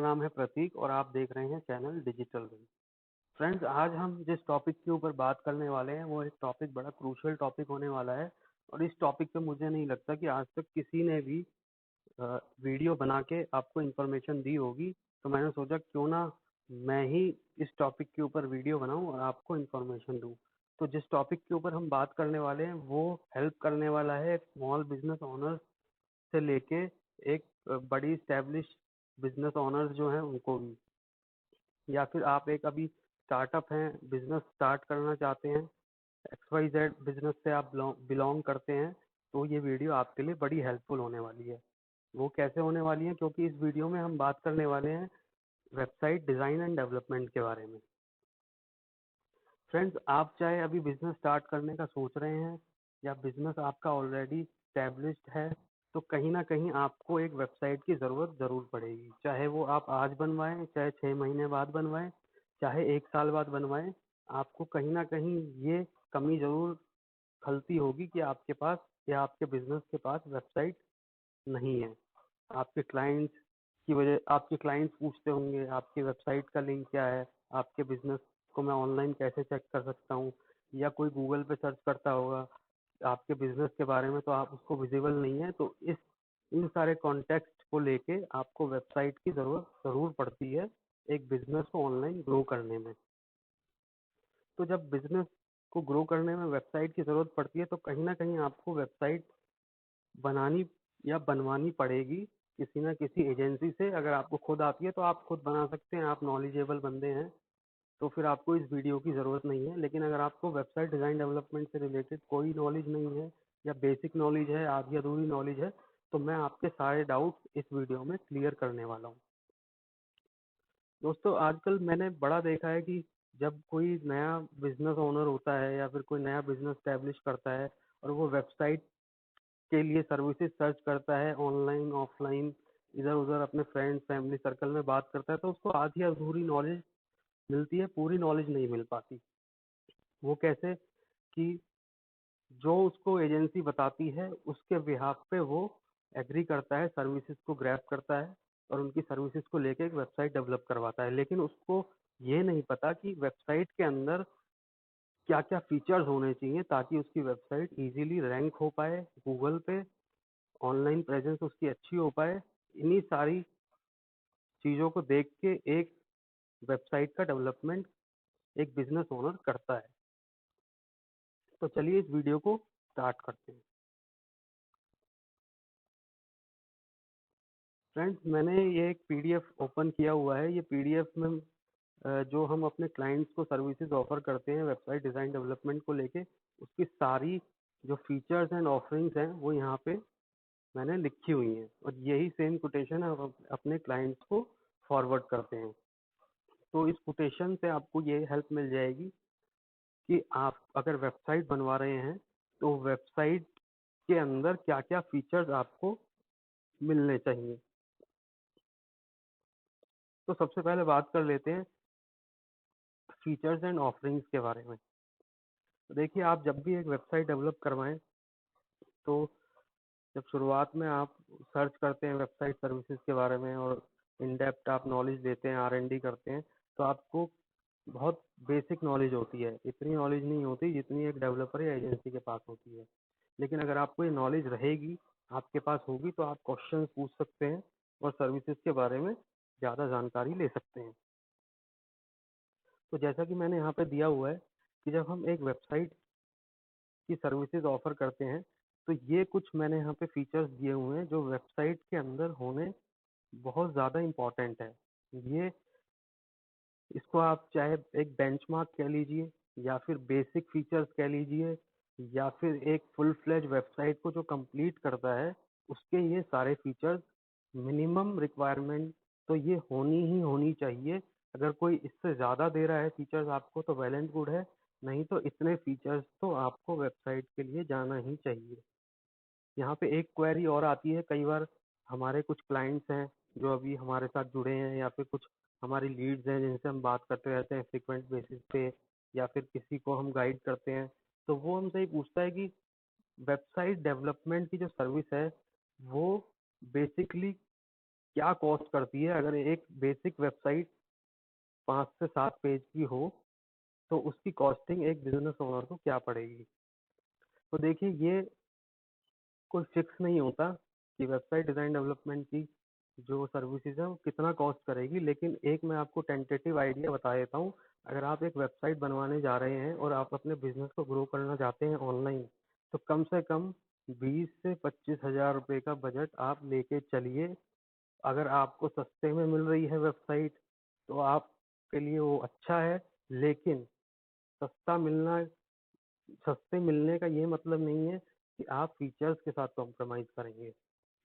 नाम है प्रतीक और आप देख रहे हैं चैनल डिजिटल विंग। फ्रेंड्स, आज हम जिस टॉपिक के ऊपर बात करने वाले हैं वो एक टॉपिक बड़ा क्रूशियल टॉपिक होने वाला है। और इस टॉपिक पे मुझे नहीं लगता कि आज तक किसी ने भी वीडियो बना के आपको इन्फॉर्मेशन दी होगी। तो मैंने सोचा क्यों ना मैं ही इस टॉपिक के ऊपर वीडियो बनाऊं और आपको इन्फॉर्मेशन दूं। तो जिस टॉपिक के ऊपर हम बात करने वाले हैं वो हेल्प करने वाला है स्मॉल बिजनेस ओनर्स से लेके एक बड़ी स्टैब्लिश बिजनेस ओनर्स जो हैं उनको भी, या फिर आप एक अभी स्टार्टअप हैं, बिजनेस स्टार्ट करना चाहते हैं, XYZ बिजनेस से आप बिलोंग करते हैं, तो ये वीडियो आपके लिए बड़ी हेल्पफुल होने वाली है। वो कैसे होने वाली है? क्योंकि इस वीडियो में हम बात करने वाले हैं वेबसाइट डिज़ाइन एंड डेवलपमेंट के बारे में। फ्रेंड्स, आप चाहे अभी बिजनेस स्टार्ट करने का सोच रहे हैं या बिजनेस आपका ऑलरेडी स्टैब्लिश्ड है, तो कहीं ना कहीं आपको एक वेबसाइट की ज़रूरत ज़रूर पड़ेगी। चाहे वो आप आज बनवाएं, चाहे 6 महीने बाद बनवाएं, चाहे 1 साल बाद बनवाएं, आपको कहीं ना कहीं ये कमी ज़रूर खलती होगी कि आपके पास या आपके बिजनेस के पास वेबसाइट नहीं है। आपके क्लाइंट्स पूछते होंगे आपकी वेबसाइट का लिंक क्या है, आपके बिजनेस को मैं ऑनलाइन कैसे चेक कर सकता हूँ, या कोई गूगल पे सर्च करता होगा आपके बिजनेस के बारे में तो आप उसको विजिबल नहीं है। तो इन सारे कॉन्टेक्स्ट को लेके आपको वेबसाइट की जरूरत जरूर पड़ती है एक बिजनेस को ऑनलाइन ग्रो करने में। तो जब बिजनेस को ग्रो करने में वेबसाइट की जरूरत पड़ती है तो कहीं ना कहीं आपको वेबसाइट बनानी या बनवानी पड़ेगी किसी ना किसी एजेंसी से। अगर आपको खुद आती है तो आप खुद बना सकते हैं, आप नॉलेजेबल बंदे हैं, तो फिर आपको इस वीडियो की ज़रूरत नहीं है। लेकिन अगर आपको वेबसाइट डिज़ाइन डेवलपमेंट से रिलेटेड कोई नॉलेज नहीं है या बेसिक नॉलेज है, आधी अधूरी नॉलेज है, तो मैं आपके सारे डाउट्स इस वीडियो में क्लियर करने वाला हूँ। दोस्तों, आजकल मैंने बड़ा देखा है कि जब कोई नया बिजनेस ओनर होता है या फिर कोई नया बिजनेस स्टैब्लिश करता है और वो वेबसाइट के लिए सर्विसेज सर्च करता है ऑनलाइन ऑफलाइन, इधर उधर अपने फ्रेंड्स फैमिली सर्कल में बात करता है, तो उसको आधी अधूरी नॉलेज मिलती है, पूरी नॉलेज नहीं मिल पाती। वो कैसे? कि जो उसको एजेंसी बताती है उसके बिहाफ पे वो एग्री करता है, सर्विसेज को ग्रैब करता है और उनकी सर्विसेज को लेके एक वेबसाइट डेवलप करवाता है। लेकिन उसको ये नहीं पता कि वेबसाइट के अंदर क्या क्या फीचर्स होने चाहिए ताकि उसकी वेबसाइट इजीली रैंक हो पाए गूगल पे, ऑनलाइन प्रेजेंस उसकी अच्छी हो पाए। इन्हीं सारी चीज़ों को देख के एक वेबसाइट का डेवलपमेंट एक बिजनेस ओनर करता है। तो चलिए इस वीडियो को स्टार्ट करते हैं। फ्रेंड्स, मैंने ये एक पीडीएफ ओपन किया हुआ है। ये पीडीएफ में जो हम अपने क्लाइंट्स को सर्विसेज ऑफर करते हैं वेबसाइट डिज़ाइन डेवलपमेंट को लेके, उसकी सारी जो फीचर्स एंड ऑफरिंग्स हैं वो यहाँ पे मैंने लिखी हुई हैं और यही सेम कोटेशन हम अपने क्लाइंट्स को फॉरवर्ड करते हैं। तो इस कोटेशन से आपको ये हेल्प मिल जाएगी कि आप अगर वेबसाइट बनवा रहे हैं तो वेबसाइट के अंदर क्या क्या फीचर्स आपको मिलने चाहिए। तो सबसे पहले बात कर लेते हैं फीचर्स एंड ऑफरिंग्स के बारे में। तो देखिए, आप जब भी एक वेबसाइट डेवलप करवाएं तो जब शुरुआत में आप सर्च करते हैं वेबसाइट सर्विसेज के बारे में और इन डेप्थ आप नॉलेज देते हैं, R&D करते हैं, तो आपको बहुत बेसिक नॉलेज होती है। इतनी नॉलेज नहीं होती जितनी एक डेवलपर या एजेंसी के पास होती है। लेकिन अगर आपको ये नॉलेज रहेगी, आपके पास होगी, तो आप क्वेश्चन पूछ सकते हैं और सर्विसेज के बारे में ज़्यादा जानकारी ले सकते हैं। तो जैसा कि मैंने यहाँ पे दिया हुआ है कि जब हम एक वेबसाइट की सर्विसेज ऑफर करते हैं तो ये कुछ मैंने यहाँ पे फीचर्स दिए हुए हैं जो वेबसाइट के अंदर होने बहुत ज़्यादा इम्पोर्टेंट है। ये इसको आप चाहे एक बेंचमार्क कह लीजिए या फिर बेसिक फीचर्स कह लीजिए या फिर एक फुल फ्लेज वेबसाइट को जो कंप्लीट करता है उसके ये सारे फीचर्स मिनिमम रिक्वायरमेंट, तो ये होनी ही होनी चाहिए। अगर कोई इससे ज़्यादा दे रहा है फीचर्स आपको तो वेल एंड गुड है, नहीं तो इतने फीचर्स तो आपको वेबसाइट के लिए जाना ही चाहिए। यहाँ पे एक क्वेरी और आती है कई बार। हमारे कुछ क्लाइंट्स हैं जो अभी हमारे साथ जुड़े हैं या फिर कुछ हमारी लीड्स हैं जिनसे हम बात करते रहते हैं फ्रिक्वेंट बेसिस पे, या फिर किसी को हम गाइड करते हैं, तो वो हमसे ही पूछता है कि वेबसाइट डेवलपमेंट की जो सर्विस है वो बेसिकली क्या कॉस्ट करती है अगर एक बेसिक वेबसाइट 5 से 7 पेज की हो, तो उसकी कॉस्टिंग एक बिजनेस ओनर को क्या पड़ेगी। तो देखिए, ये कोई फिक्स नहीं होता कि वेबसाइट डिज़ाइन डेवलपमेंट की जो सर्विसेज है वो कितना कॉस्ट करेगी, लेकिन एक मैं आपको टेंटेटिव आइडिया बता देता हूँ। अगर आप एक वेबसाइट बनवाने जा रहे हैं और आप अपने बिजनेस को ग्रो करना चाहते हैं ऑनलाइन, तो कम से कम 20 से 25 हज़ार रुपये का बजट आप लेके चलिए। अगर आपको सस्ते में मिल रही है वेबसाइट तो आपके लिए वो अच्छा है, लेकिन सस्ता मिलना सस्ते मिलने का ये मतलब नहीं है कि आप फीचर्स के साथ कॉम्प्रोमाइज़ करेंगे।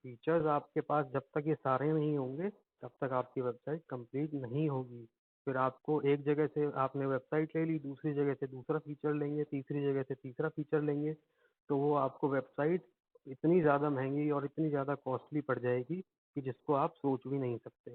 फीचर्स आपके पास जब तक ये सारे नहीं होंगे, तब तक आपकी वेबसाइट कंप्लीट नहीं होगी। फिर आपको एक जगह से आपने वेबसाइट ले ली, दूसरी जगह से दूसरा फीचर लेंगे, तीसरी जगह से तीसरा फीचर लेंगे, तो वो आपको वेबसाइट इतनी ज़्यादा महंगी और इतनी ज़्यादा कॉस्टली पड़ जाएगी कि जिसको आप सोच भी नहीं सकते।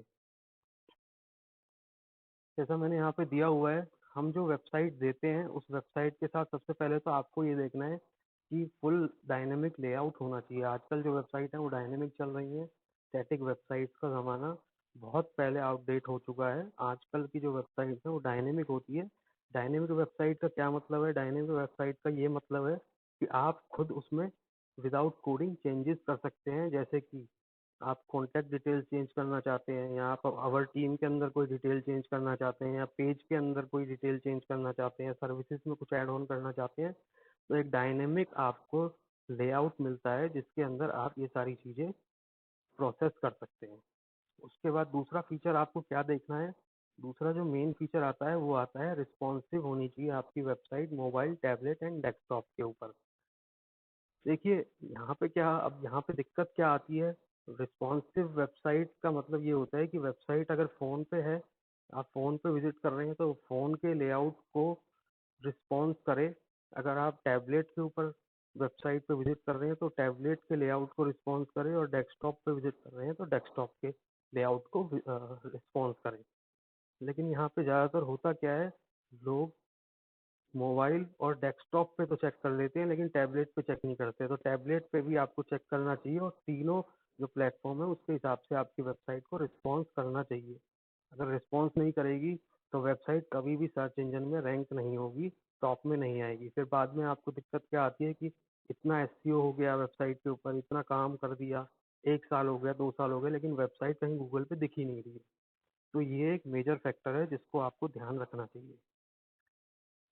जैसा मैंने यहाँ पे दिया हुआ है, हम जो वेबसाइट देते हैं उस वेबसाइट के साथ सबसे पहले तो आपको ये देखना है कि फुल डायनेमिक लेआउट होना चाहिए। आजकल जो वेबसाइट है वो डायनेमिक चल रही है। स्टैटिक वेबसाइट्स का ज़माना बहुत पहले आउटडेट हो चुका है। आजकल की जो वेबसाइट है वो डायनेमिक होती है। डायनेमिक वेबसाइट का क्या मतलब है? डायनेमिक वेबसाइट का ये मतलब है कि आप खुद उसमें विदाउट कोडिंग चेंजेस कर सकते हैं। जैसे कि आप कॉन्टैक्ट डिटेल चेंज करना चाहते हैं, या आप आवर टीम के अंदर कोई डिटेल चेंज करना चाहते हैं, या पेज के अंदर कोई डिटेल चेंज करना चाहते हैं, सर्विसेज में कुछ ऐड ऑन करना चाहते हैं, तो एक डायनेमिक आपको लेआउट मिलता है जिसके अंदर आप ये सारी चीज़ें प्रोसेस कर सकते हैं। उसके बाद दूसरा फीचर आपको क्या देखना है? दूसरा जो मेन फीचर आता है वो आता है रिस्पॉन्सिव होनी चाहिए आपकी website mobile, tablet and desktop के ऊपर। देखिए, यहाँ पे दिक्कत क्या आती है? रिस्पॉन्सिव वेबसाइट का मतलब ये होता है कि वेबसाइट अगर फ़ोन पे है, आप फ़ोन पे विजिट कर रहे हैं तो फ़ोन के लेआउट को रिस्पॉन्स करे। अगर आप टैबलेट के ऊपर वेबसाइट पे विजिट कर रहे हैं तो टैबलेट के लेआउट को रिस्पॉन्स करे, और डेस्कटॉप पे विजिट कर रहे हैं तो डेस्कटॉप के लेआउट को रिस्पॉन्स करे। लेकिन यहाँ पे ज़्यादातर होता क्या है, लोग मोबाइल और डेस्कटॉप पे तो चेक कर लेते हैं लेकिन टैबलेट पे चेक नहीं करते। तो टैबलेट पे भी आपको चेक करना चाहिए, और तीनों जो प्लेटफॉर्म है उसके हिसाब से आपकी वेबसाइट को रिस्पॉन्स करना चाहिए। अगर रिस्पॉन्स नहीं करेगी तो वेबसाइट कभी भी सर्च इंजन में रैंक नहीं होगी, टॉप में नहीं आएगी। फिर बाद में आपको दिक्कत क्या आती है कि इतना एसईओ हो गया वेबसाइट के ऊपर, इतना काम कर दिया, 1 साल हो गया, 2 साल हो गए, लेकिन वेबसाइट कहीं गूगल पे दिख ही नहीं रही है। तो ये एक मेजर फैक्टर है जिसको आपको ध्यान रखना चाहिए।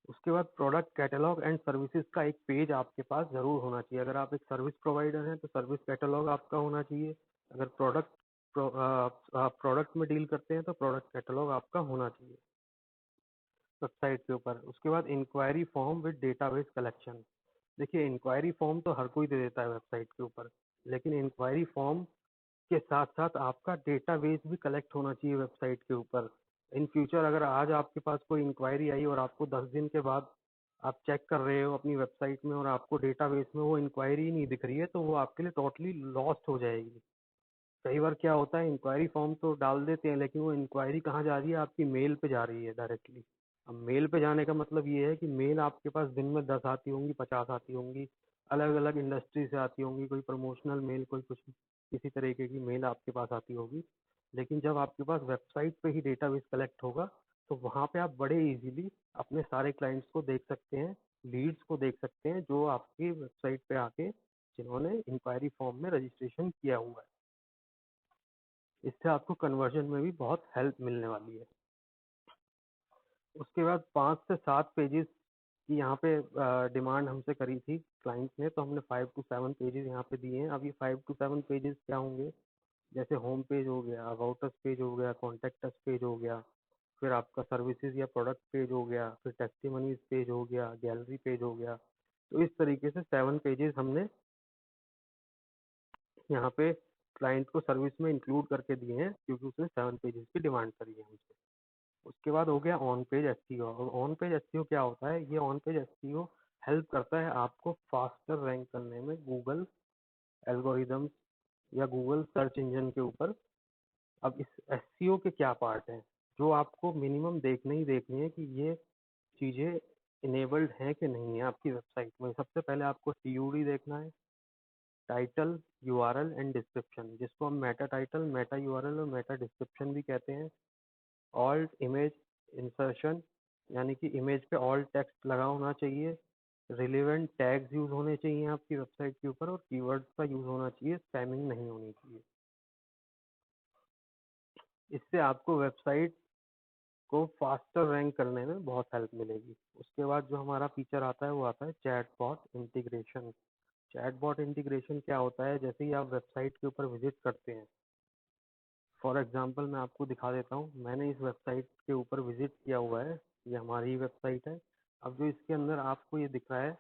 उसके बाद प्रोडक्ट कैटलॉग एंड सर्विसेज का एक पेज आपके पास ज़रूर होना चाहिए। अगर आप एक सर्विस प्रोवाइडर हैं तो सर्विस कैटलॉग आपका होना चाहिए। अगर आप प्रोडक्ट में डील करते हैं तो प्रोडक्ट कैटलॉग आपका होना चाहिए वेबसाइट के ऊपर। उसके बाद inquiry form with database collection. देखिए, इंक्वायरी फॉर्म तो हर कोई दे देता है वेबसाइट के ऊपर, लेकिन इंक्वायरी फॉर्म के साथ साथ आपका डेटाबेस भी कलेक्ट होना चाहिए वेबसाइट के ऊपर। इन फ्यूचर अगर आज आपके पास कोई इंक्वायरी आई और आपको 10 दिन के बाद आप चेक कर रहे हो अपनी वेबसाइट में और आपको डेटाबेस में वो इंक्वायरी ही नहीं दिख रही है, तो वो आपके लिए टोटली लॉस्ट हो जाएगी। कई बार क्या होता है, इंक्वायरी फॉर्म तो डाल देते हैं लेकिन वो इंक्वायरी कहाँ जा रही है? आपकी मेल पे जा रही है डायरेक्टली। अब मेल पे जाने का मतलब ये है कि मेल आपके पास दिन में 10 आती होंगी, 50 आती होंगी, अलग अलग इंडस्ट्री से आती होंगी, कोई प्रमोशनल मेल, कोई कुछ किसी तरीके की मेल आपके पास आती होगी। लेकिन जब आपके पास वेबसाइट पे ही डेटाबेस कलेक्ट होगा तो वहाँ पे आप बड़े इजीली अपने सारे क्लाइंट्स को देख सकते हैं, लीड्स को देख सकते हैं जो आपकी वेबसाइट पे आके जिन्होंने इंक्वायरी फॉर्म में रजिस्ट्रेशन किया हुआ है। इससे आपको कन्वर्जन में भी बहुत हेल्प मिलने वाली है। उसके बाद 5 से 7 पेजेस की यहाँ पे डिमांड हमसे करी थी क्लाइंट्स ने, तो हमने 5 to 7 पेजेस यहाँ पे दिए हैं। अब ये 5 to 7 पेजेस क्या होंगे? जैसे होम पेज हो गया, अबाउट अस पेज हो गया, कॉन्टैक्ट अस पेज हो गया, फिर आपका सर्विसेज या प्रोडक्ट पेज हो गया, फिर टेस्टिमनीज पेज हो गया, गैलरी पेज हो गया। तो इस तरीके से 7 पेजेस हमने यहाँ पे क्लाइंट को सर्विस में इंक्लूड करके दिए हैं, क्योंकि उसने 7 पेजेस की डिमांड करी है हमसे। उसके बाद हो गया ऑन पेज एसईओ। और ऑन पेज एसईओ क्या होता है? ये ऑन पेज एसईओ हेल्प करता है आपको फास्टर रैंक करने में गूगल एल्गोरिदम्स या गूगल सर्च इंजन के ऊपर। अब इस एसईओ के क्या पार्ट हैं जो आपको मिनिमम देखने ही देखनी है कि ये चीज़ें इनेबल्ड हैं कि नहीं है आपकी वेबसाइट में? सबसे पहले आपको टीयूडी देखना है, टाइटल, यूआरएल एंड डिस्क्रिप्शन, जिसको हम मेटा टाइटल, मेटा यूआरएल और मेटा डिस्क्रिप्शन भी कहते हैं। ऑल्ट इमेज इंसर्शन, यानी कि इमेज पे ऑल्ट टेक्स्ट लगा होना चाहिए। रिलेवेंट टैग्स यूज होने चाहिए आपकी वेबसाइट के ऊपर, और कीवर्ड्स का यूज होना चाहिए, स्पैमिंग नहीं होनी चाहिए। इससे आपको वेबसाइट को फास्टर रैंक करने में बहुत हेल्प मिलेगी। उसके बाद जो हमारा फीचर आता है वो आता है चैटबॉट इंटीग्रेशन। चैटबॉट इंटीग्रेशन क्या होता है? जैसे ही आप वेबसाइट के ऊपर विजिट करते हैं, फॉर एग्जांपल मैं आपको दिखा देता हूँ, मैंने इस वेबसाइट के ऊपर विजिट किया हुआ है, ये हमारी वेबसाइट है। अब जो इसके अंदर आपको ये दिख रहा है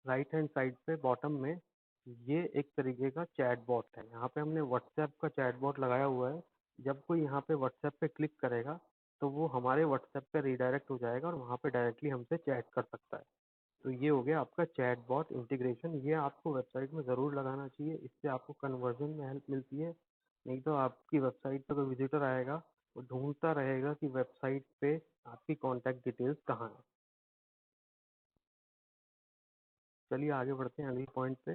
राइट हैंड साइड पे बॉटम में, ये एक तरीके का चैटबॉट है। यहाँ पे हमने व्हाट्सएप का चैटबॉट लगाया हुआ है। जब कोई यहाँ पे व्हाट्सएप पे क्लिक करेगा तो वो हमारे व्हाट्सएप पे रिडायरेक्ट हो जाएगा और वहाँ पे डायरेक्टली हमसे चैट कर सकता है। तो ये हो गया आपका चैटबॉट इंटीग्रेशन। ये आपको वेबसाइट में ज़रूर लगाना चाहिए, इससे आपको कन्वर्जन में हेल्प मिलती है। नहीं तो आपकी वेबसाइट पर कोई विजिटर आएगा, वो ढूंढता रहेगा कि वेबसाइट पे आपकी कॉन्टैक्ट डिटेल्स कहाँ है। चलिए आगे बढ़ते हैं अगले पॉइंट पे।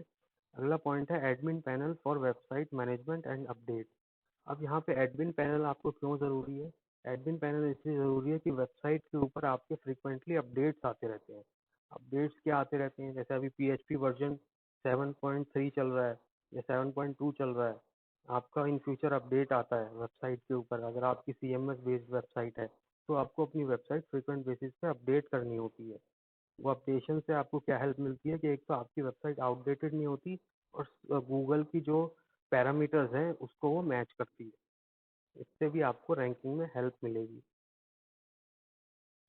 अगला पॉइंट है admin panel for website management and update. अब यहाँ पे एडमिन पैनल आपको क्यों ज़रूरी है? एडमिन पैनल इसलिए ज़रूरी है कि वेबसाइट के ऊपर आपके फ्रीक्वेंटली अपडेट्स आते रहते हैं। अपडेट्स क्या आते रहते हैं? जैसे अभी PHP वर्जन 7.3 चल रहा है या 7.2 चल रहा है, आपका इन फ्यूचर अपडेट आता है वेबसाइट के ऊपर। अगर आपकी CMS बेस्ड वेबसाइट है तो आपको अपनी वेबसाइट फ्रीक्वेंट बेसिस पे अपडेट करनी होती है। वो अपडेशन से आपको क्या हेल्प मिलती है कि एक तो आपकी वेबसाइट आउटडेटेड नहीं होती, और गूगल की जो पैरामीटर्स हैं उसको वो मैच करती है। इससे भी आपको रैंकिंग में हेल्प मिलेगी।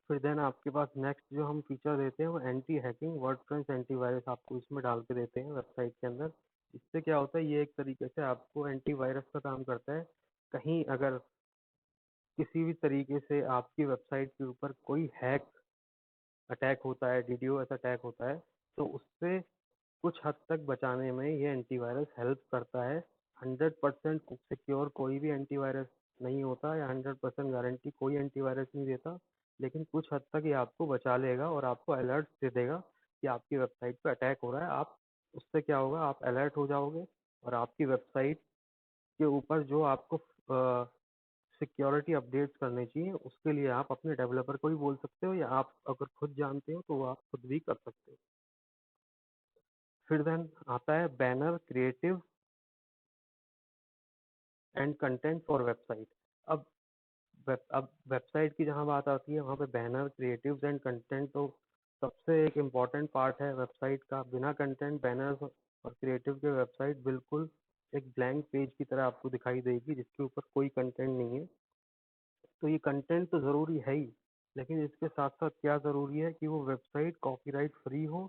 फिर देन आपके पास नेक्स्ट जो हम फीचर देते हैं वो एंटी हैकिंग वर्डप्रेस एंटीवायरस आपको इसमें डाल के देते हैं वेबसाइट के अंदर। इससे क्या होता है, ये एक तरीके से आपको एंटीवायरस का काम करता है। कहीं अगर किसी भी तरीके से आपकी वेबसाइट के ऊपर कोई हैक अटैक होता है, DDoS अटैक होता है, तो उससे कुछ हद तक बचाने में ये एंटीवायरस हेल्प करता है। 100% सिक्योर कोई भी एंटीवायरस नहीं होता, या 100% गारंटी कोई एंटीवायरस नहीं देता, लेकिन कुछ हद तक ये आपको बचा लेगा और आपको अलर्ट दे देगा कि आपकी वेबसाइट पे अटैक हो रहा है। आप उससे क्या होगा, आप अलर्ट हो जाओगे और आपकी वेबसाइट के ऊपर जो आपको सिक्योरिटी अपडेट्स करने चाहिए उसके लिए आप अपने डेवलपर को भी बोल सकते हो, या आप अगर खुद जानते हो तो वो आप खुद भी कर सकते हो। फिर देन आता है banner creative and content for website. अब अब वेबसाइट की जहाँ बात आती है वहाँ पे बैनर क्रिएटिव्स एंड कंटेंट तो सबसे एक इम्पॉर्टेंट पार्ट है वेबसाइट का। बिना कंटेंट बैनर्स और क्रिएटिव के वेबसाइट बिल्कुल एक ब्लैंक पेज की तरह आपको दिखाई देगी जिसके ऊपर कोई कंटेंट नहीं है। तो ये कंटेंट तो ज़रूरी है ही, लेकिन इसके साथ साथ क्या ज़रूरी है कि वो वेबसाइट कॉपीराइट फ्री हो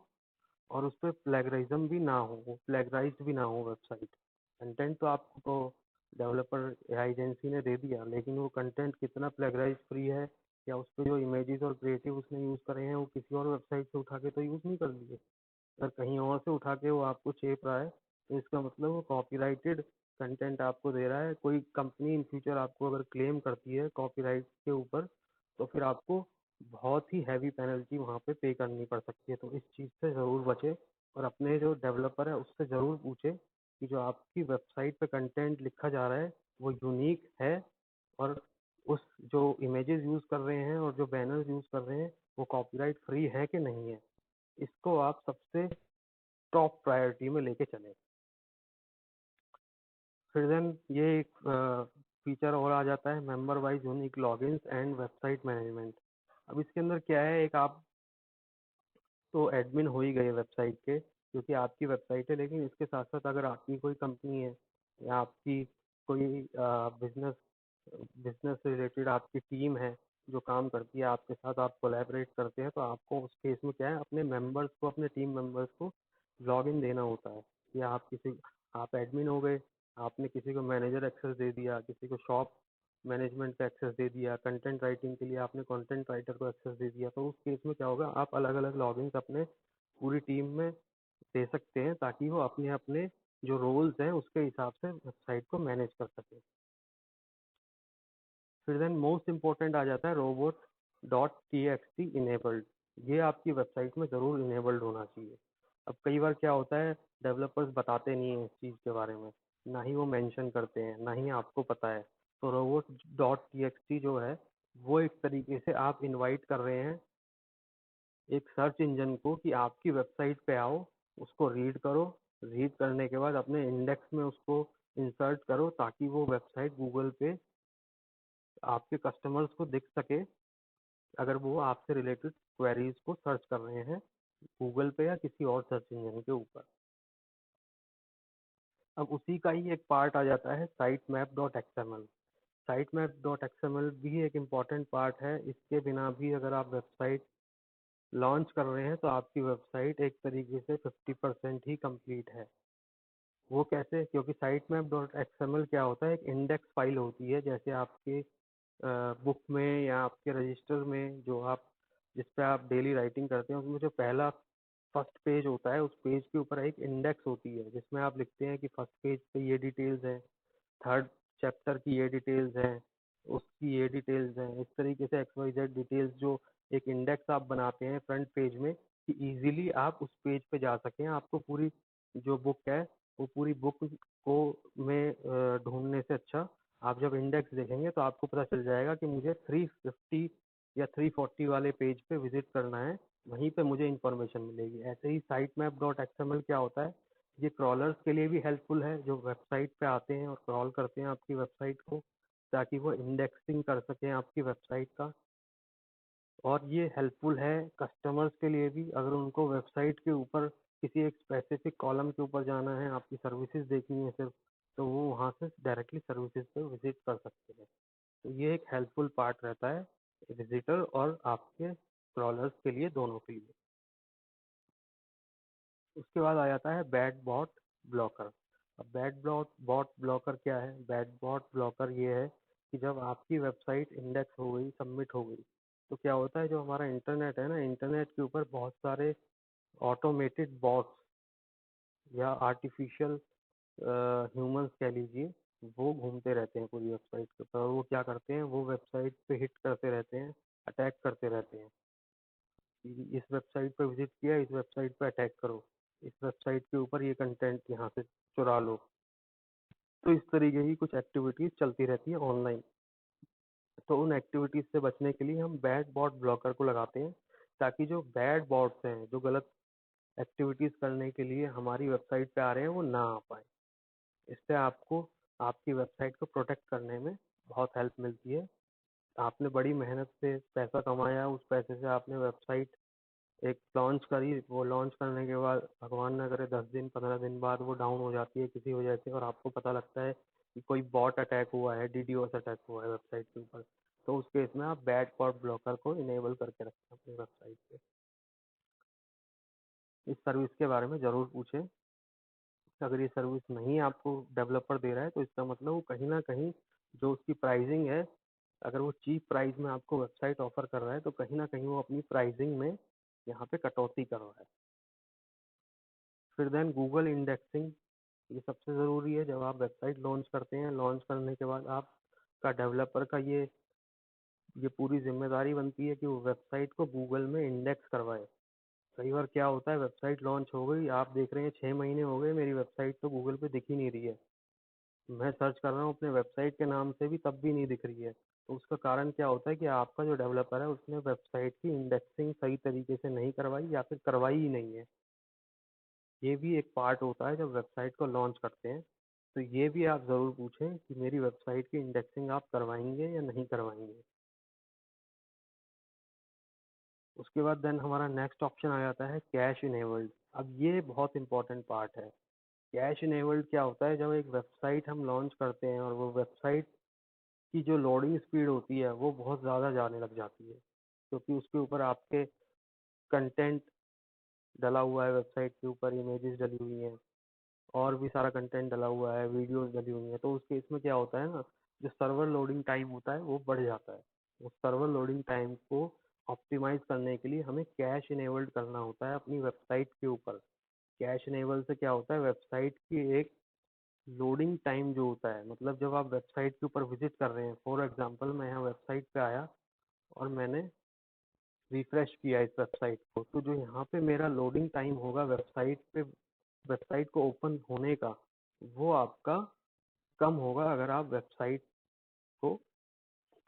और उस पर प्लेगराइज्म भी ना हो, वो प्लेगराइज्ड भी ना हो वेबसाइट। कंटेंट तो आपको तो डेवलपर या एजेंसी ने दे दिया, लेकिन वो कंटेंट कितना प्लेगराइज फ्री है, या उस पर जो इमेजेस और क्रिएटिव उसने यूज़ करे हैं वो किसी और वेबसाइट से उठा के तो यूज़ नहीं कर लिए। अगर कहीं और से उठा के वो आपको चेप रहा है तो इसका मतलब वो कॉपीराइटेड कंटेंट आपको दे रहा है। कोई कंपनी इन फ्यूचर आपको अगर क्लेम करती है कॉपीराइट के ऊपर, तो फिर आपको बहुत ही हैवी पेनल्टी वहाँ पे पे करनी पड़ सकती है। तो इस चीज़ से ज़रूर बचे और अपने जो डेवलपर है उससे ज़रूर पूछे कि जो आपकी वेबसाइट पे कंटेंट लिखा जा रहा है वो यूनिक है, और उस जो इमेजेस यूज़ कर रहे हैं और जो बैनर्स यूज़ कर रहे हैं वो कॉपीराइट फ्री है कि नहीं है। इसको आप सबसे टॉप प्रायोरिटी में लेके चलें। फिर देन ये एक फीचर और आ जाता है member wise unique logins and website management. अब इसके अंदर क्या है, एक आप तो एडमिन हो ही गए वेबसाइट के क्योंकि आपकी वेबसाइट है, लेकिन इसके साथ साथ अगर आपकी कोई कंपनी है या आपकी कोई बिजनेस बिजनेस से रिलेटेड आपकी टीम है जो काम करती है आपके साथ, आप कोलैबोरेट करते हैं, तो आपको उस केस में क्या है, अपने मेंबर्स को, अपने टीम मेंबर्स को लॉगिन देना होता है। या आप एडमिन हो गए, आपने किसी को मैनेजर एक्सेस दे दिया, किसी को शॉप मैनेजमेंट का एक्सेस दे दिया, कंटेंट राइटिंग के लिए आपने कंटेंट राइटर को एक्सेस दे दिया, तो उस केस में क्या होगा, आप अलग अलग लॉगिन्स अपने पूरी टीम में दे सकते हैं ताकि वो अपने अपने जो रोल्स हैं उसके हिसाब से वेबसाइट को मैनेज कर सके। फिर देन मोस्ट इम्पोर्टेंट आ जाता है रोबोट डॉट TXT इनेबल्ड। ये आपकी वेबसाइट में ज़रूर इनेबल्ड होना चाहिए। अब कई बार क्या होता है, डेवलपर्स बताते नहीं हैं इस चीज़ के बारे में, ना ही वो मेंशन करते हैं, ना ही आपको पता है। तो रोबोट डॉट टीएक्सटी जो है, वो एक तरीके से आप इनवाइट कर रहे हैं एक सर्च इंजन को कि आपकी वेबसाइट पे आओ, उसको रीड करो, रीड करने के बाद अपने इंडेक्स में उसको इंसर्ट करो ताकि वो वेबसाइट गूगल पे आपके कस्टमर्स को दिख सके अगर वो आपसे रिलेटेड क्वेरीज को सर्च कर रहे हैं गूगल पे या किसी और सर्च इंजन के ऊपर। अब उसी का ही एक पार्ट आ जाता है site map dot XML. Site map dot XML भी एक इम्पॉर्टेंट पार्ट है। इसके बिना भी अगर आप वेबसाइट लॉन्च कर रहे हैं तो आपकी वेबसाइट एक तरीके से 50% ही कंप्लीट है। वो कैसे? क्योंकि साइट मैप डॉट एक्सएमएल क्या होता है, एक इंडेक्स फाइल होती है, जैसे आपके बुक में या आपके रजिस्टर में जो आप जिस पे आप डेली राइटिंग करते हैं, उसमें जो पहला फर्स्ट पेज होता है, उस पेज के ऊपर एक इंडेक्स होती है जिसमें आप लिखते हैं कि फर्स्ट पेज पे ये डिटेल्स हैं, थर्ड चैप्टर की ये डिटेल्स हैं, उसकी ये डिटेल्स हैं। इस तरीके से एक्स वाई जेड डिटेल्स जो एक इंडेक्स आप बनाते हैं फ्रंट पेज में कि इजीली आप उस पेज पे जा सकें। आपको पूरी जो बुक है वो पूरी बुक को में ढूंढने से अच्छा आप जब इंडेक्स देखेंगे तो आपको पता चल जाएगा कि मुझे 350 या 340 वाले पेज पे विजिट करना है, वहीं पे मुझे इंफॉर्मेशन मिलेगी। ऐसे ही साइट मैप डॉट एक्सएमएल क्या होता है, ये क्रॉलर्स के लिए भी हेल्पफुल है जो वेबसाइट पे आते हैं और क्रॉल करते हैं आपकी वेबसाइट को ताकि वो इंडेक्सिंग कर सकें आपकी वेबसाइट का। और ये हेल्पफुल है कस्टमर्स के लिए भी, अगर उनको वेबसाइट के ऊपर किसी एक स्पेसिफिक कॉलम के ऊपर जाना है, आपकी सर्विसेज देखनी है सिर्फ, तो वो वहाँ से डायरेक्टली सर्विसेज पे विजिट कर सकते हैं। तो ये एक हेल्पफुल पार्ट रहता है विजिटर और आपके क्रॉलर्स के लिए, दोनों के लिए। उसके बाद आ जाता है बैड बॉट ब्लॉकर। अब बैड बॉट ब्लॉकर क्या है? बैड बॉट ब्लॉकर ये है कि जब आपकी वेबसाइट इंडेक्स हो गई, सबमिट हो गई, तो क्या होता है, जो हमारा इंटरनेट है ना, इंटरनेट के ऊपर बहुत सारे ऑटोमेटेड बॉट्स या आर्टिफिशियल ह्यूमंस कह लीजिए, वो घूमते रहते हैं पूरी वेबसाइट के ऊपर। और वो क्या करते हैं, वो वेबसाइट पे हिट करते रहते हैं, अटैक करते रहते हैं कि इस वेबसाइट पे विजिट किया, इस वेबसाइट पे अटैक करो, इस वेबसाइट के ऊपर ये कंटेंट यहाँ से चुरा लो। तो इस तरीके की कुछ एक्टिविटीज चलती रहती है ऑनलाइन। तो उन एक्टिविटीज से बचने के लिए हम बैड बॉट ब्लॉकर को लगाते हैं ताकि जो बैड बॉट्स हैं, जो गलत एक्टिविटीज करने के लिए हमारी वेबसाइट पे आ रहे हैं, वो ना आ पाए। इससे आपको आपकी वेबसाइट को प्रोटेक्ट करने में बहुत हेल्प मिलती है। आपने बड़ी मेहनत से पैसा कमाया, उस पैसे से आपने वेबसाइट एक लॉन्च करी, वो लॉन्च करने के बाद भगवान ना करे 10 दिन 15 दिन बाद वो डाउन हो जाती है किसी वजह से, और आपको पता लगता है कि कोई बॉट अटैक हुआ है, डीडोस अटैक हुआ है वेबसाइट के ऊपर। तो उस केस में आप बैड बॉट ब्लॉकर को इनेबल करके रखें अपनी वेबसाइट पे। इस सर्विस के बारे में ज़रूर पूछें। अगर ये सर्विस नहीं आपको डेवलपर दे रहा है तो इसका मतलब वो कहीं ना कहीं जो उसकी प्राइसिंग है, अगर वो चीप प्राइस में आपको वेबसाइट ऑफर कर रहा है तो कहीं ना कहीं वो अपनी प्राइसिंग में यहाँ पे कटौती कर रहा है। फिर देन गूगल इंडेक्सिंग, ये सबसे ज़रूरी है। जब आप वेबसाइट लॉन्च करते हैं, लॉन्च करने के बाद आपका डेवलपर का ये पूरी जिम्मेदारी बनती है कि वो वेबसाइट को गूगल में इंडेक्स करवाए। कई बार क्या होता है, वेबसाइट लॉन्च हो गई, आप देख रहे हैं 6 महीने हो गए, मेरी वेबसाइट तो गूगल पे दिख ही नहीं रही है। मैं सर्च कर रहा हूँ अपने वेबसाइट के नाम से भी, तब भी नहीं दिख रही है। तो उसका कारण क्या होता है कि आपका जो डेवलपर है उसने वेबसाइट की इंडेक्सिंग सही तरीके से नहीं करवाई या फिर करवाई ही नहीं है। ये भी एक पार्ट होता है जब वेबसाइट को लॉन्च करते हैं। तो ये भी आप ज़रूर पूछें कि मेरी वेबसाइट की इंडेक्सिंग आप करवाएंगे या नहीं करवाएंगे। उसके बाद देन हमारा नेक्स्ट ऑप्शन आ जाता है कैश इनेबल्ड। अब ये बहुत इंपॉर्टेंट पार्ट है। कैश इनेबल्ड क्या होता है, जब एक वेबसाइट हम लॉन्च करते हैं और वो वेबसाइट की जो लोडिंग स्पीड होती है वो बहुत ज़्यादा जाने लग जाती है, क्योंकि उसके ऊपर आपके कंटेंट डला हुआ है, वेबसाइट के ऊपर इमेजेस डली हुई हैं, और भी सारा कंटेंट डला हुआ है, वीडियोस डली हुई हैं। तो उस केस में क्या होता है ना, जो सर्वर लोडिंग टाइम होता है वो बढ़ जाता है। उस सर्वर लोडिंग टाइम को ऑप्टिमाइज करने के लिए हमें कैश इनेबल्ड करना होता है अपनी वेबसाइट के ऊपर। कैश इनेबल से क्या होता है, वेबसाइट की एक लोडिंग टाइम जो होता है, मतलब जब आप वेबसाइट के ऊपर विजिट कर रहे हैं, फॉर एग्जांपल मैं यहाँ वेबसाइट पे आया और मैंने रिफ्रेश किया इस वेबसाइट को, तो जो यहाँ पे मेरा लोडिंग टाइम होगा वेबसाइट को ओपन होने का, वो आपका कम होगा अगर आप वेबसाइट को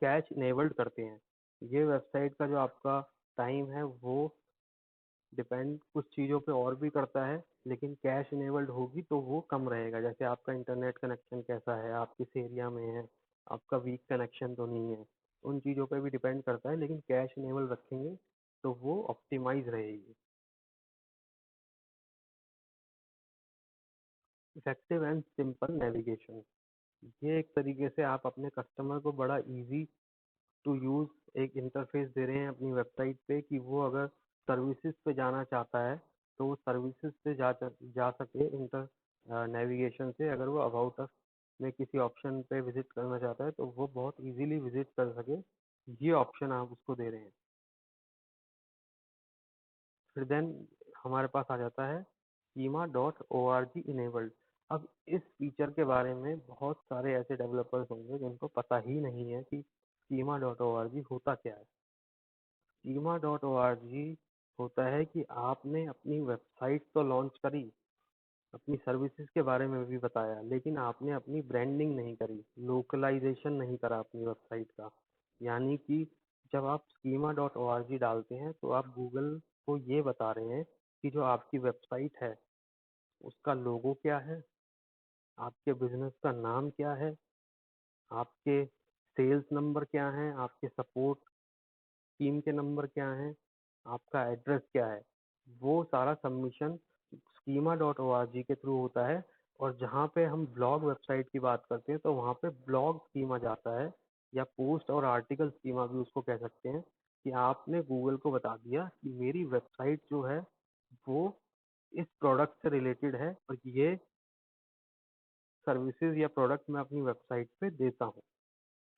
कैश इनेबल्ड करते हैं। ये वेबसाइट का जो आपका टाइम है वो डिपेंड कुछ चीज़ों पे और भी करता है, लेकिन कैश इनेबल्ड होगी तो वो कम रहेगा। जैसे आपका इंटरनेट कनेक्शन कैसा है, आप किस एरिया में है, आपका वीक कनेक्शन तो नहीं है, उन चीज़ों पे भी डिपेंड करता है, लेकिन कैश इनेबल रखेंगे तो वो ऑप्टिमाइज रहेगी। इफेक्टिव एंड सिंपल नेविगेशन, ये एक तरीके से आप अपने कस्टमर को बड़ा इजी टू यूज़ एक इंटरफेस दे रहे हैं अपनी वेबसाइट पे, कि वो अगर सर्विसेज पे जाना चाहता है तो वो सर्विसेज पे जा सके इंटर नेविगेशन से। अगर वो अबाउट अस में किसी ऑप्शन पे विजिट करना चाहता है तो वो बहुत इजीली विजिट कर सके, ये ऑप्शन आप उसको दे रहे हैं। फिर देन हमारे पास आ जाता है schema.org इनेबल्ड। अब इस फीचर के बारे में बहुत सारे ऐसे डेवलपर्स होंगे जिनको पता ही नहीं है कि schema.org होता क्या है। schema.org होता है कि आपने अपनी वेबसाइट तो लॉन्च करी, अपनी सर्विसेज के बारे में भी बताया, लेकिन आपने अपनी ब्रांडिंग नहीं करी, लोकलाइजेशन नहीं करा अपनी वेबसाइट का। यानी कि जब आप schema.org डालते हैं तो आप गूगल को ये बता रहे हैं कि जो आपकी वेबसाइट है उसका लोगो क्या है, आपके बिजनेस का नाम क्या है, आपके सेल्स नंबर क्या हैं, आपके सपोर्ट टीम के नंबर क्या हैं, आपका एड्रेस क्या है। वो सारा सबमिशन schema.org के थ्रू होता है। और जहाँ पे हम ब्लॉग वेबसाइट की बात करते हैं तो वहाँ पे ब्लॉग स्कीमा जाता है, या पोस्ट और आर्टिकल स्कीमा भी उसको कह सकते हैं, कि आपने गूगल को बता दिया कि मेरी वेबसाइट जो है वो इस प्रोडक्ट से रिलेटेड है और ये सर्विसेज या प्रोडक्ट मैं अपनी वेबसाइट पे देता हूँ।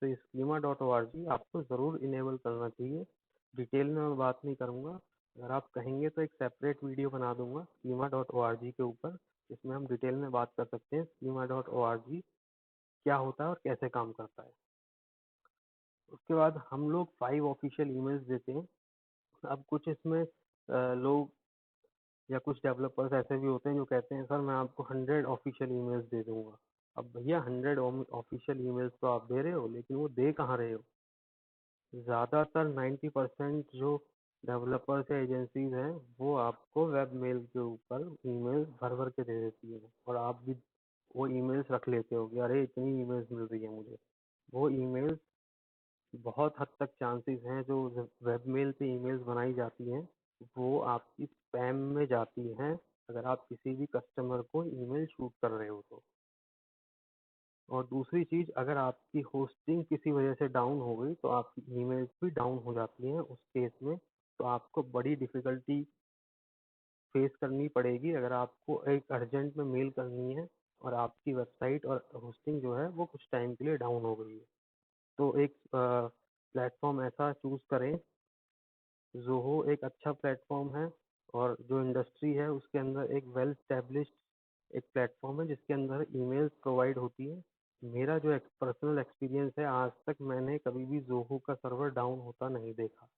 तो ये schema.org आपको ज़रूर इनेबल करना चाहिए। डिटेल में मैं बात नहीं करूँगा, अगर आप कहेंगे तो एक सेपरेट वीडियो बना दूंगा schema.org के ऊपर, जिसमें हम डिटेल में बात कर सकते हैं schema.org क्या होता है और कैसे काम करता है। उसके बाद हम लोग 5 ऑफिशियल ईमेल्स देते हैं। अब कुछ इसमें लोग या कुछ डेवलपर्स ऐसे भी होते हैं जो कहते हैं सर मैं आपको 100 ऑफिशियल ईमेल्स दे दूंगा। अब भैया 100 ऑफिशियल ईमेल्स तो आप दे रहे हो, लेकिन वो दे कहाँ रहे हो? ज़्यादातर 90% जो डेवलपर्स या एजेंसीज हैं वो आपको वेब मेल के ऊपर ईमेल भर भर के दे देती है, और आप भी वो ईमेल्स रख लेते हो कि अरे इतनी ईमेल्स मिल रही है मुझे। वो ईमेल्स बहुत हद तक चांसेस हैं जो वेब मेल पे ईमेल्स बनाई जाती हैं वो आपकी स्पैम में जाती हैं, अगर आप किसी भी कस्टमर को ईमेल शूट कर रहे हो तो। और दूसरी चीज़, अगर आपकी होस्टिंग किसी वजह से डाउन हो गई तो आपकी ईमेल्स भी डाउन हो जाती हैं उस केस में। तो आपको बड़ी डिफ़िकल्टी फेस करनी पड़ेगी अगर आपको एक अर्जेंट में मेल करनी है और आपकी वेबसाइट और होस्टिंग जो है वो कुछ टाइम के लिए डाउन हो गई है। तो एक प्लेटफॉर्म ऐसा चूज़ करें। ज़ोहो एक अच्छा प्लेटफॉर्म है, और जो इंडस्ट्री है उसके अंदर एक वेल स्टैब्लिश्ड एक प्लेटफॉर्म है जिसके अंदर ईमेल्स प्रोवाइड होती है। मेरा जो पर्सनल एक्सपीरियंस है, आज तक मैंने कभी भी ज़ोहो का सर्वर डाउन होता नहीं देखा।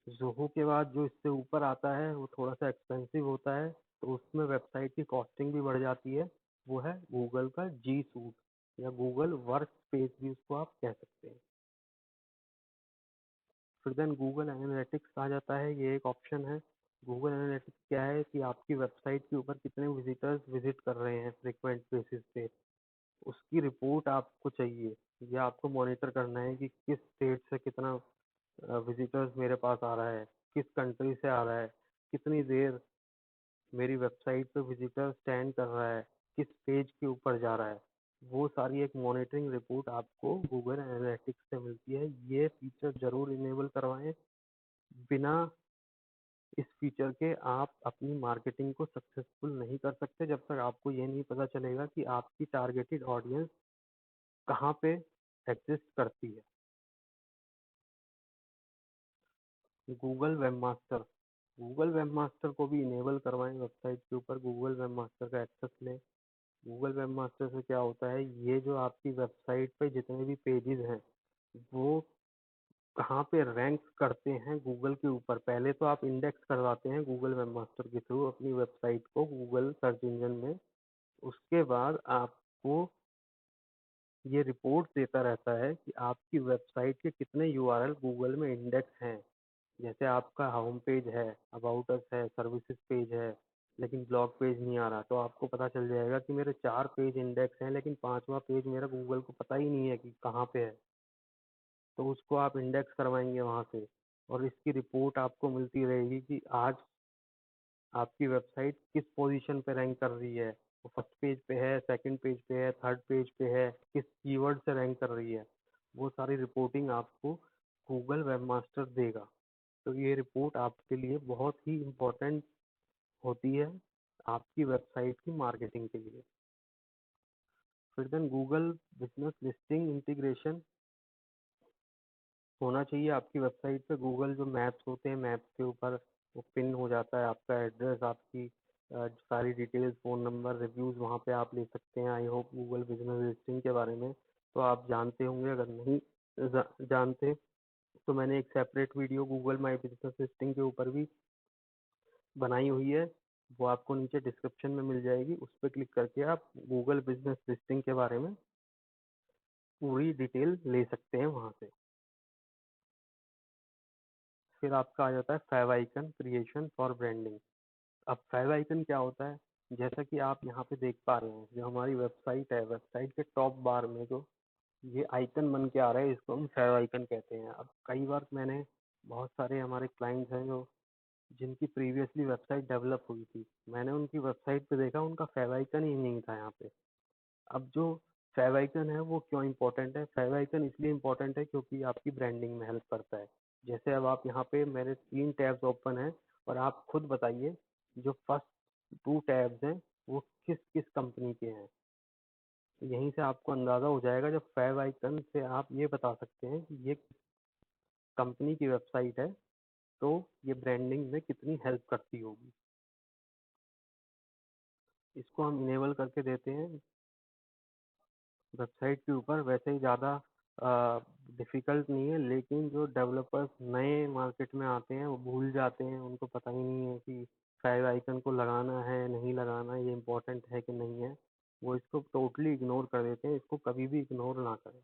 ज़ोहो के बाद जो इससे ऊपर आता है वो थोड़ा सा एक्सपेंसिव होता है, तो उसमें वेबसाइट की कॉस्टिंग भी बढ़ जाती है। वो है गूगल का जी सूट, या गूगल वर्क स्पेस भी उसको आप कह सकते हैं। फिर देन गूगल एनालिटिक्स आ जाता है, ये एक ऑप्शन है। गूगल एनालिटिक्स क्या है कि आपकी वेबसाइट के ऊपर कितने विजिटर्स विजिट कर रहे हैं फ्रिक्वेंट बेसिस पे, उसकी रिपोर्ट आपको चाहिए। या आपको मॉनिटर करना है कि किस स्टेट से कितना विजिटर्स मेरे पास आ रहा है, किस कंट्री से आ रहा है, कितनी देर मेरी वेबसाइट पे विजिटर स्टैंड कर रहा है, किस पेज के ऊपर जा रहा है। वो सारी एक मॉनिटरिंग रिपोर्ट आपको गूगल एनालिटिक्स से मिलती है। ये फीचर जरूर इनेबल करवाएं। बिना इस फीचर के आप अपनी मार्केटिंग को सक्सेसफुल नहीं कर सकते जब तक आपको ये नहीं पता चलेगा कि आपकी टारगेटेड ऑडियंस कहाँ पे एग्जिस्ट करती है। गूगल वेबमास्टर, गूगल वेबमास्टर को भी इनेबल करवाएं वेबसाइट के ऊपर, गूगल वेबमास्टर का एक्सेस लें। गूगल वेबमास्टर से क्या होता है, ये जो आपकी वेबसाइट पे जितने भी पेजेस हैं वो कहाँ पे रैंक करते हैं गूगल के ऊपर। पहले तो आप इंडेक्स करवाते हैं गूगल वेबमास्टर के थ्रू अपनी वेबसाइट को गूगल सर्च इंजन में। उसके बाद आपको ये रिपोर्ट देता रहता है कि आपकी वेबसाइट के कितने यूआरएल गूगल में इंडेक्स हैं। जैसे आपका होम पेज है, अबाउट अस है, सर्विसेज पेज है, लेकिन ब्लॉग पेज नहीं आ रहा, तो आपको पता चल जाएगा कि मेरे 4 पेज इंडेक्स हैं लेकिन 5वां पेज मेरा गूगल को पता ही नहीं है कि कहाँ पे है। तो उसको आप इंडेक्स करवाएंगे वहाँ से, और इसकी रिपोर्ट आपको मिलती रहेगी कि आज आपकी वेबसाइट किस पोजीशन पे रैंक कर रही है। वो फर्स्ट पेज पे है, सेकंड पेज पे है, थर्ड पेज पे है, किस कीवर्ड से रैंक कर रही है। वो सारी रिपोर्टिंग आपको गूगल वेबमास्टर देगा। तो ये रिपोर्ट आपके लिए बहुत ही इम्पोर्टेंट होती है आपकी वेबसाइट की मार्केटिंग के लिए। फिर then Google business listing integration होना चाहिए आपकी वेबसाइट पे। गूगल जो मैप्स होते हैं, मैप्स के ऊपर वो पिन हो जाता है आपका एड्रेस, आपकी सारी डिटेल्स, फ़ोन नंबर, रिव्यूज़ वहाँ पे आप ले सकते हैं। I hope Google business listing के बारे में तो आप जानते होंगे। अगर नहीं जानते तो मैंने एक separate video Google my business listing के ऊपर भी बनाई हुई है, वो आपको नीचे डिस्क्रिप्शन में मिल जाएगी। उस पर क्लिक करके आप गूगल बिजनेस लिस्टिंग के बारे में पूरी डिटेल ले सकते हैं वहाँ से। फिर आपका आ जाता है favicon creation for branding. अब फेव आइकन क्या होता है? जैसा कि आप यहाँ पे देख पा रहे हैं, जो हमारी वेबसाइट है, वेबसाइट के टॉप बार में जो ये आइकन बन के आ रहा है, इसको हम फेव आइकन कहते हैं। अब कई बार मैंने बहुत सारे हमारे क्लाइंट्स हैं जो जिनकी प्रीवियसली वेबसाइट डेवलप हुई थी, मैंने उनकी वेबसाइट पे देखा उनका फेव आइकन ही नहीं था यहाँ पे। अब जो फेव आइकन है वो क्यों इम्पोर्टेंट है? फेव आइकन इसलिए इम्पोर्टेंट है क्योंकि आपकी ब्रांडिंग में हेल्प करता है। जैसे अब आप यहाँ पे मेरे 3 टैब्स ओपन हैं और आप खुद बताइए जो फर्स्ट 2 टैब्स हैं वो किस किस कंपनी के हैं। तो यहीं से आपको अंदाज़ा हो जाएगा, जब फेव आइकन से आप ये बता सकते हैं कि ये कंपनी की वेबसाइट है तो ये ब्रांडिंग में कितनी हेल्प करती होगी। इसको हम इनेबल करके देते हैं वेबसाइट के ऊपर। वैसे ही ज़्यादा डिफ़िकल्ट नहीं है, लेकिन जो डेवलपर्स नए मार्केट में आते हैं वो भूल जाते हैं, उनको पता ही नहीं है कि फेव आइकन को लगाना है नहीं लगाना, ये इम्पोर्टेंट है कि नहीं है। वो इसको टोटली इग्नोर कर देते हैं, इसको कभी भी इग्नोर ना करें।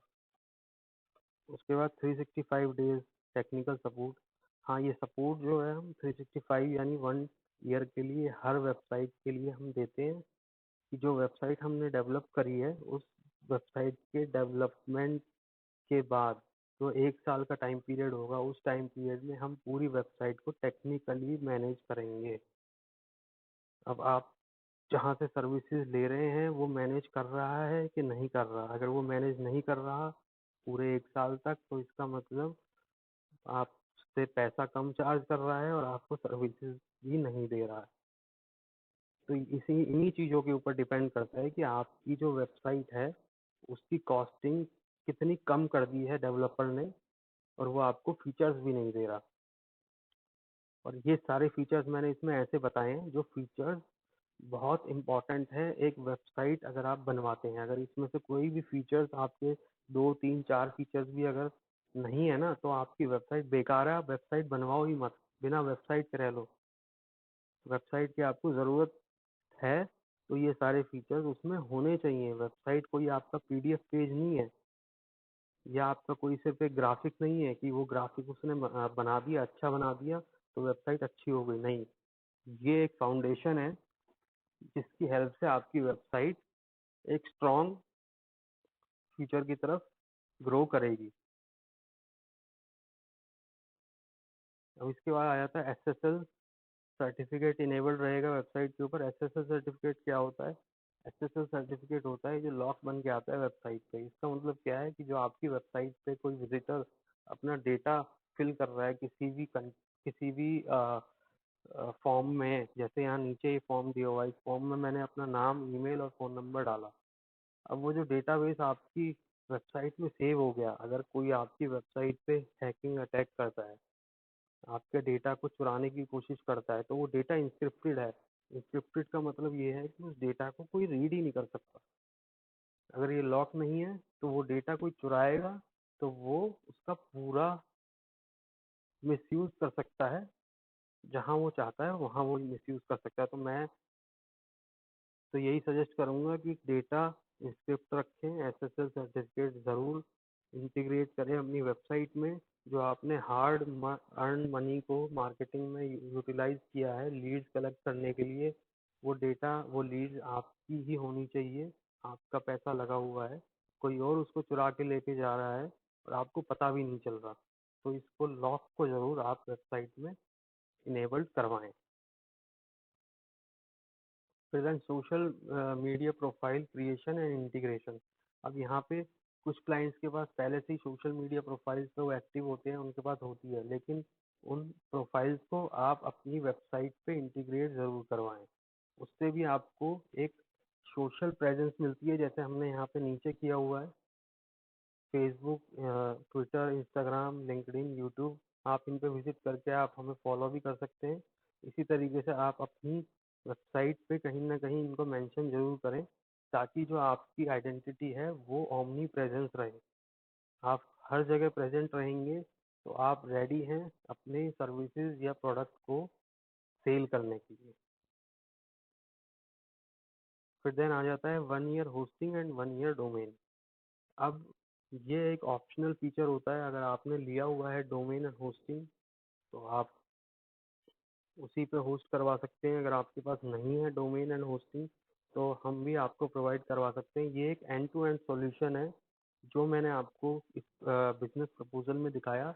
उसके बाद 365 डेज टेक्निकल सपोर्ट। हाँ, ये सपोर्ट जो है हम 365 यानी 1 ईयर के लिए हर वेबसाइट के लिए हम देते हैं, कि जो वेबसाइट हमने डेवलप करी है उस वेबसाइट के डेवलपमेंट के बाद जो 1 साल का टाइम पीरियड होगा, उस टाइम पीरियड में हम पूरी वेबसाइट को टेक्निकली मैनेज करेंगे। अब आप जहाँ से सर्विसेज ले रहे हैं वो मैनेज कर रहा है कि नहीं कर रहा। अगर वो मैनेज नहीं कर रहा पूरे 1 साल तक, तो इसका मतलब आपसे पैसा कम चार्ज कर रहा है और आपको सर्विसेज भी नहीं दे रहा है। तो इसी इन्हीं चीज़ों के ऊपर डिपेंड करता है कि आपकी जो वेबसाइट है उसकी कॉस्टिंग कितनी कम कर दी है डेवलपर ने, और वो आपको फीचर्स भी नहीं दे रहा। और ये सारे फीचर्स मैंने इसमें ऐसे बताए हैं जो फीचर्स बहुत इम्पोर्टेंट है एक वेबसाइट अगर आप बनवाते हैं। अगर इसमें से कोई भी फीचर्स आपके 2 3 4 फीचर्स भी अगर नहीं है ना, तो आपकी वेबसाइट बेकार है। आप वेबसाइट बनवाओ ही मत, बिना वेबसाइट के रह लो। वेबसाइट की आपको ज़रूरत है तो ये सारे फीचर्स उसमें होने चाहिए। वेबसाइट कोई आपका पीडीएफ पेज नहीं है, या आपका कोई सिर्फ एक ग्राफिक नहीं है कि वो ग्राफिक उसने बना दिया, अच्छा बना दिया तो वेबसाइट अच्छी हो गई। नहीं, ये एक फाउंडेशन है जिसकी हेल्प से आपकी वेबसाइट एक स्ट्रॉन्ग फ्यूचर की तरफ ग्रो करेगी। अब इसके बाद आ जाता है एसएसएल सर्टिफिकेट इनेबल्ड रहेगा वेबसाइट के ऊपर। एसएसएल सर्टिफिकेट क्या होता है? एसएसएल सर्टिफिकेट होता है जो लॉक बन के आता है वेबसाइट पे। इसका मतलब क्या है कि जो आपकी वेबसाइट पे कोई विजिटर अपना डेटा फिल कर रहा है किसी भी फॉर्म में, जैसे यहाँ नीचे ये फॉर्म दिया हुआ है, इस फॉर्म में मैंने अपना नाम, ईमेल और फ़ोन नंबर डाला। अब वो जो डेटाबेस आपकी वेबसाइट में सेव हो गया, अगर कोई आपकी वेबसाइट पे हैकिंग अटैक करता है, आपके डेटा को चुराने की कोशिश करता है, तो वो डेटा इंक्रिप्टेड है। इंक्रिप्टेड का मतलब ये है कि उस डेटा को कोई रीड ही नहीं कर सकता। अगर ये लॉक नहीं है तो वो डेटा कोई चुराएगा तो वो उसका पूरा मिसयूज़ कर सकता है, जहाँ वो चाहता है वहाँ वो मिसयूज़ कर सकता है। तो मैं तो यही सजेस्ट करूँगा कि डेटा इंस्क्रिप्ट रखें, एसएसएल सर्टिफिकेट ज़रूर इंटीग्रेट करें अपनी वेबसाइट में। जो आपने हार्ड अर्न मनी को मार्केटिंग में यूटिलाइज किया है लीड्स कलेक्ट करने के लिए, वो डेटा वो लीड्स आपकी ही होनी चाहिए। आपका पैसा लगा हुआ है, कोई और उसको चुरा के लेके जा रहा है और आपको पता भी नहीं चल रहा। तो इसको लॉक को ज़रूर आप वेबसाइट में इनेबल्ड करवाएं। Present social media profile creation and integration. अब यहाँ पे कुछ क्लाइंट्स के पास पहले से ही सोशल मीडिया प्रोफाइल्स तो एक्टिव होते हैं, उनके पास होती है, लेकिन उन प्रोफाइल्स को आप अपनी वेबसाइट पे इंटीग्रेट ज़रूर करवाएं। उससे भी आपको एक सोशल प्रेजेंस मिलती है, जैसे हमने यहाँ पे नीचे किया हुआ है। Facebook, Twitter, Instagram, LinkedIn, YouTube, आप इन पे विजिट करके आप हमें फॉलो भी कर सकते हैं। इसी तरीके से आप अपनी वेबसाइट पे कहीं ना कहीं इनको मेंशन जरूर करें, ताकि जो आपकी आइडेंटिटी है वो ओमनी प्रेजेंस रहे। आप हर जगह प्रेजेंट रहेंगे तो आप रेडी हैं अपने सर्विसेज या प्रोडक्ट को सेल करने के लिए। फिर देन आ जाता है 1 year hosting and 1 year domain. अब ये एक ऑप्शनल फीचर होता है, अगर आपने लिया हुआ है डोमेन एंड होस्टिंग तो आप उसी पे होस्ट करवा सकते हैं। अगर आपके पास नहीं है डोमेन एंड होस्टिंग तो हम भी आपको प्रोवाइड करवा सकते हैं। ये एक एंड टू एंड सॉल्यूशन है जो मैंने आपको इस बिजनेस प्रपोजल में दिखाया।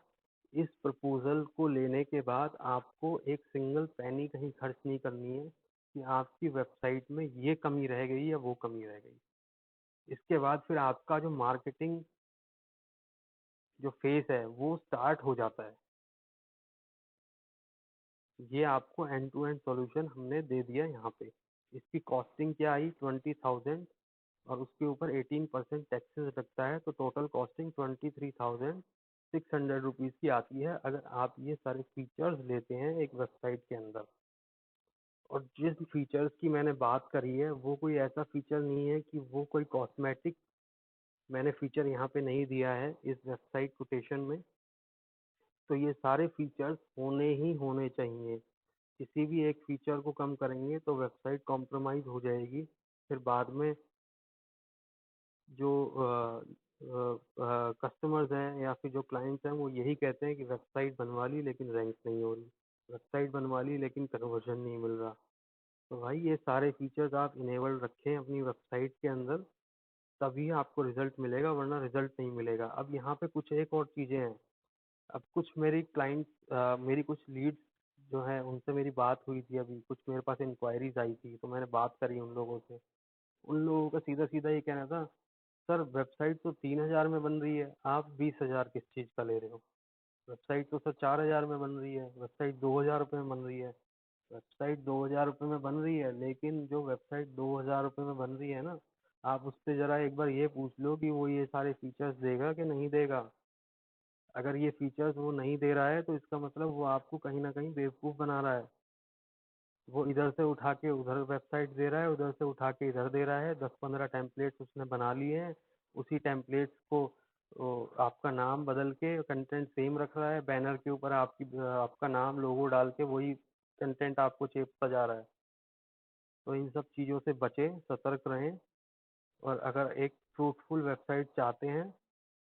इस प्रपोजल को लेने के बाद आपको एक सिंगल पैनी कहीं खर्च नहीं करनी है कि आपकी वेबसाइट में ये कमी रह गई या वो कमी रह गई। इसके बाद फिर आपका जो मार्केटिंग जो फेस है वो स्टार्ट हो जाता है। ये आपको एंड टू एंड सॉल्यूशन हमने दे दिया यहाँ पे। इसकी कॉस्टिंग क्या आई 20,000 और उसके ऊपर 18% टैक्सेस लगता है, तो टोटल कॉस्टिंग 23,600 रुपीज़ की आती है अगर आप ये सारे फीचर्स लेते हैं एक वेबसाइट के अंदर। और जिस फीचर्स की मैंने बात करी है वो कोई ऐसा फीचर नहीं है कि वो कोई कॉस्मेटिक मैंने फीचर यहाँ पे नहीं दिया है इस वेबसाइट कोटेशन में। तो ये सारे फीचर्स होने ही होने चाहिए। किसी भी एक फीचर को कम करेंगे तो वेबसाइट कॉम्प्रोमाइज़ हो जाएगी। फिर बाद में जो कस्टमर्स हैं या फिर जो क्लाइंट्स हैं वो यही कहते हैं कि वेबसाइट बनवा ली लेकिन रैंक नहीं हो रही, वेबसाइट बनवा ली लेकिन कन्वर्जन नहीं मिल रहा। तो भाई ये सारे फीचर्स आप इनेबल रखें अपनी वेबसाइट के अंदर, तभी आपको रिजल्ट मिलेगा, वरना रिजल्ट नहीं मिलेगा। अब यहाँ पे कुछ एक और चीज़ें हैं। अब कुछ मेरी मेरी कुछ लीड्स जो है उनसे मेरी बात हुई थी, अभी कुछ मेरे पास इंक्वायरीज आई थी तो मैंने बात करी उन लोगों से। उन लोगों का सीधा सीधा ये कहना था, सर वेबसाइट तो 3,000 में बन रही है, आप 20,000 किस चीज़ का ले रहे हो? वेबसाइट तो सर 4,000 में बन रही है, वेबसाइट 2,000 रुपये में बन रही है। वेबसाइट 2,000 रुपये में बन रही है, लेकिन जो वेबसाइट 2,000 रुपये में बन रही है ना, आप उससे ज़रा एक बार ये पूछ लो कि वो ये सारे फीचर्स देगा कि नहीं देगा। अगर ये फीचर्स वो नहीं दे रहा है तो इसका मतलब वो आपको कहीं ना कहीं बेवकूफ़ बना रहा है। वो इधर से उठा के उधर वेबसाइट दे रहा है, उधर से उठा के इधर दे रहा है। 10-15 टेम्पलेट्स उसने बना लिए हैं, उसी टेम्पलेट्स को आपका नाम बदल के कंटेंट सेम रख रहा है, बैनर के ऊपर आपका नाम लोगो डाल के वही कंटेंट आपको चेपता जा रहा है। तो इन सब चीज़ों से बचें, सतर्क रहें। और अगर एक फ्रूटफुल वेबसाइट चाहते हैं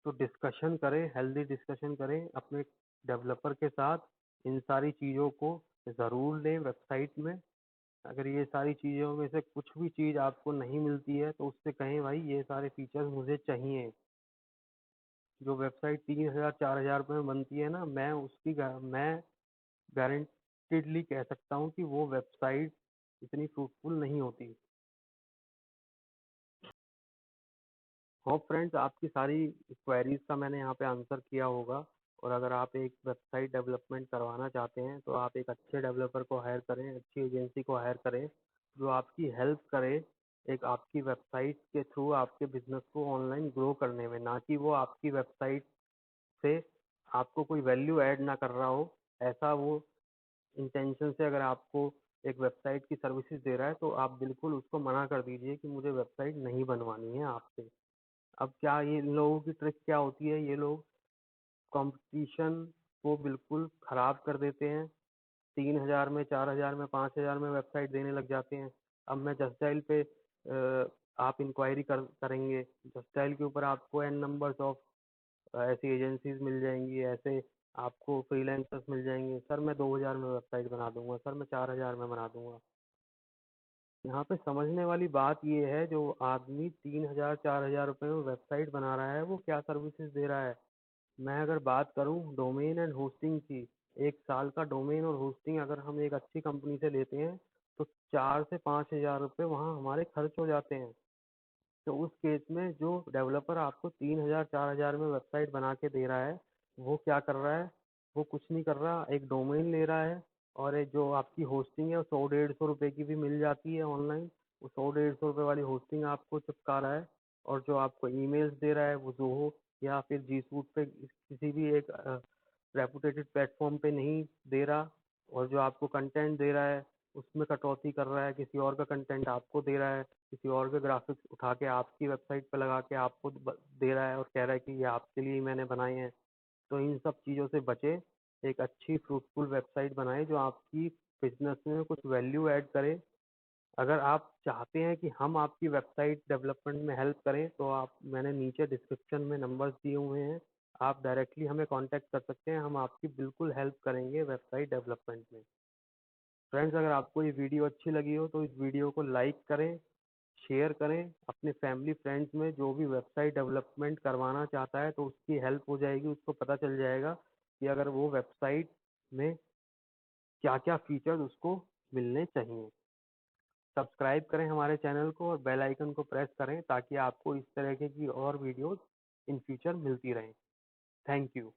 तो डिस्कशन करें, हेल्दी डिस्कशन करें अपने डेवलपर के साथ। इन सारी चीज़ों को ज़रूर लें वेबसाइट में। अगर ये सारी चीज़ों में से कुछ भी चीज़ आपको नहीं मिलती है तो उससे कहें भाई ये सारे फीचर्स मुझे चाहिए। जो वेबसाइट 3,000 4,000 रुपये में बनती है ना, मैं गारंटेडली कह सकता हूँ कि वो वेबसाइट इतनी फ्रूटफुल नहीं होती। होप फ्रेंड्स आपकी सारी क्वेरीज का मैंने यहाँ पे आंसर किया होगा। और अगर आप एक वेबसाइट डेवलपमेंट करवाना चाहते हैं तो आप एक अच्छे डेवलपर को हायर करें, अच्छी एजेंसी को हायर करें जो आपकी हेल्प करे एक आपकी वेबसाइट के थ्रू आपके बिजनेस को ऑनलाइन ग्रो करने में, ना कि वो आपकी वेबसाइट से आपको कोई वैल्यू ऐड ना कर रहा हो। ऐसा वो इंटेंशन से अगर आपको एक वेबसाइट की सर्विसेज दे रहा है तो आप बिल्कुल उसको मना कर दीजिए कि मुझे वेबसाइट नहीं बनवानी है आपसे। अब क्या ये इन लोगों की ट्रिक क्या होती है, ये लोग कंपटीशन को बिल्कुल ख़राब कर देते हैं। 3000 में, 4000 में, 5000 में वेबसाइट देने लग जाते हैं। अब मैं जस्ट डायल पे आप इंक्वायरी करेंगे, जस्ट डायल के ऊपर आपको एन नंबर्स ऑफ ऐसी एजेंसीज मिल जाएंगी, ऐसे आपको फ्रीलांसर्स मिल जाएंगे। सर मैं 2000 में वेबसाइट बना दूंगा, सर मैं 4000 में बना दूंगा। यहाँ पे समझने वाली बात ये है, जो आदमी 3000 4000 रुपए में वेबसाइट बना रहा है वो क्या सर्विसेज दे रहा है। मैं अगर बात करूँ डोमेन एंड होस्टिंग की, एक साल का डोमेन और होस्टिंग अगर हम एक अच्छी कंपनी से लेते हैं तो 4 से 5 हजार रुपये वहाँ हमारे खर्च हो जाते हैं। तो उस केस में जो डेवलपर आपको 3000 4000 में वेबसाइट बना के दे रहा है, वो क्या कर रहा है, वो कुछ नहीं कर रहा, एक डोमेन ले रहा है और एक जो आपकी होस्टिंग है वो 100 150 रुपए की भी मिल जाती है ऑनलाइन। वो 100 150 रुपए वाली होस्टिंग आपको चिपका रहा है और जो आपको ईमेल्स दे रहा है वो ज़ोहो या फिर जी सूट पे किसी भी एक रेपुटेटेड प्लेटफॉर्म पे नहीं दे रहा। और जो आपको कंटेंट दे रहा है उसमें कटौती कर रहा है, किसी और का कंटेंट आपको दे रहा है, किसी और के ग्राफिक्स उठा के आपकी वेबसाइट पे लगा के आपको दे रहा है और कह रहा है कि ये आपके लिए ही मैंने बनाए हैं। तो इन सब चीज़ों से बचे, एक अच्छी फ्रूटफुल वेबसाइट बनाए जो आपकी बिजनेस में कुछ वैल्यू ऐड करे। अगर आप चाहते हैं कि हम आपकी वेबसाइट डेवलपमेंट में हेल्प करें तो आप, मैंने नीचे डिस्क्रिप्शन में नंबर्स दिए हुए हैं, आप डायरेक्टली हमें कांटेक्ट कर सकते हैं, हम आपकी बिल्कुल हेल्प करेंगे वेबसाइट डेवलपमेंट में। फ्रेंड्स, अगर आपको ये वीडियो अच्छी लगी हो तो इस वीडियो को लाइक करें, शेयर करें अपने फैमिली फ्रेंड्स में। जो भी वेबसाइट डेवलपमेंट करवाना चाहता है तो उसकी हेल्प हो जाएगी, उसको पता चल जाएगा कि अगर वो वेबसाइट में क्या क्या फीचर्स उसको मिलने चाहिए। सब्सक्राइब करें हमारे चैनल को और बेल आइकन को प्रेस करें ताकि आपको इस तरह की और वीडियोस इन फ्यूचर मिलती रहें। Thank you.